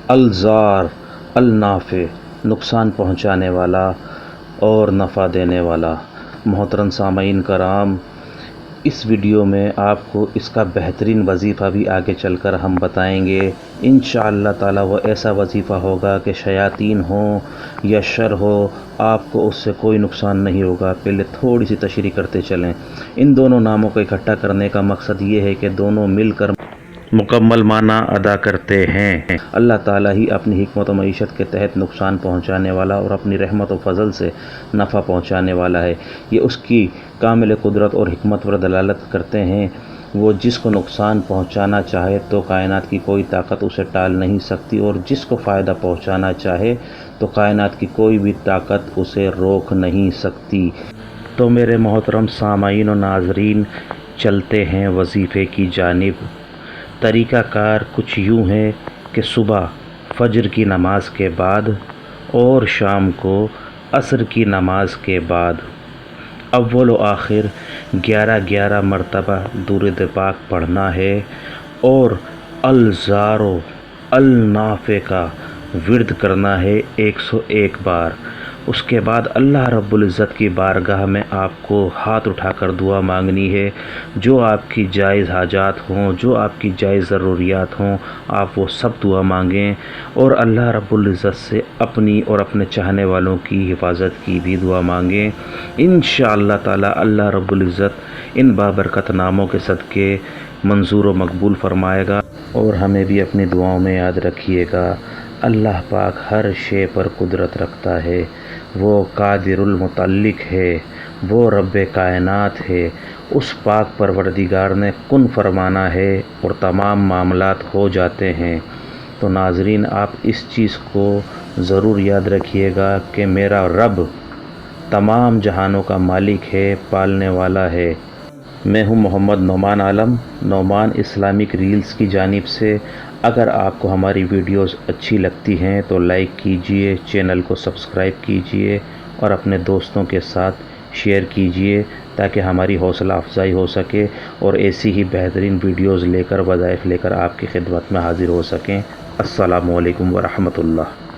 الزار النافع، نقصان پہنچانے والا اور نفع دینے والا۔ محترم سامعین کرام، اس ویڈیو میں آپ کو اس کا بہترین وظیفہ بھی آگے چل کر ہم بتائیں گے۔ انشاءاللہ تعالی وہ ایسا وظیفہ ہوگا کہ شیاطین ہوں یا شر ہو، آپ کو اس سے کوئی نقصان نہیں ہوگا۔ پہلے تھوڑی سی تشریح کرتے چلیں۔ ان دونوں ناموں کو اکٹھا کرنے کا مقصد یہ ہے کہ دونوں مل کر مکمل معنی ادا کرتے ہیں۔ اللہ تعالیٰ ہی اپنی حکمت و معیشت کے تحت نقصان پہنچانے والا اور اپنی رحمت و فضل سے نفع پہنچانے والا ہے۔ یہ اس کی کامل قدرت اور حکمت پر دلالت کرتے ہیں۔ وہ جس کو نقصان پہنچانا چاہے تو کائنات کی کوئی طاقت اسے ٹال نہیں سکتی، اور جس کو فائدہ پہنچانا چاہے تو کائنات کی کوئی بھی طاقت اسے روک نہیں سکتی۔ تو میرے محترم سامعین و ناظرین، چلتے ہیں وظیفے کی جانب۔ طریقہ کار کچھ یوں ہے کہ صبح فجر کی نماز کے بعد اور شام کو عصر کی نماز کے بعد اول و آخر 11 مرتبہ درود پاک پڑھنا ہے، اور الزار و النافع کا ورد کرنا ہے 101 بار۔ اس کے بعد اللہ رب العزت کی بارگاہ میں آپ کو ہاتھ اٹھا کر دعا مانگنی ہے۔ جو آپ کی جائز حاجات ہوں، جو آپ کی جائز ضروریات ہوں، آپ وہ سب دعا مانگیں، اور اللہ رب العزت سے اپنی اور اپنے چاہنے والوں کی حفاظت کی بھی دعا مانگیں۔ انشاءاللہ تعالی اللہ رب العزت ان بابرکت ناموں کے صدقے منظور و مقبول فرمائے گا، اور ہمیں بھی اپنی دعاؤں میں یاد رکھیے گا۔ اللہ پاک ہر شے پر قدرت رکھتا ہے، وہ قادر المتعلق ہے، وہ رب کائنات ہے۔ اس پاک پروردگار نے کن فرمانا ہے اور تمام معاملات ہو جاتے ہیں۔ تو ناظرین، آپ اس چیز کو ضرور یاد رکھیے گا کہ میرا رب تمام جہانوں کا مالک ہے، پالنے والا ہے۔ میں ہوں محمد نعمان عالم، نعمان اسلامک ریلز کی جانب سے۔ اگر آپ کو ہماری ویڈیوز اچھی لگتی ہیں تو لائک کیجئے، چینل کو سبسکرائب کیجئے، اور اپنے دوستوں کے ساتھ شیئر کیجئے تاکہ ہماری حوصلہ افزائی ہو سکے، اور ایسی ہی بہترین ویڈیوز لے کر، وظائف لے کر آپ کی خدمت میں حاضر ہو سکیں۔ السلام علیکم ورحمۃ اللہ۔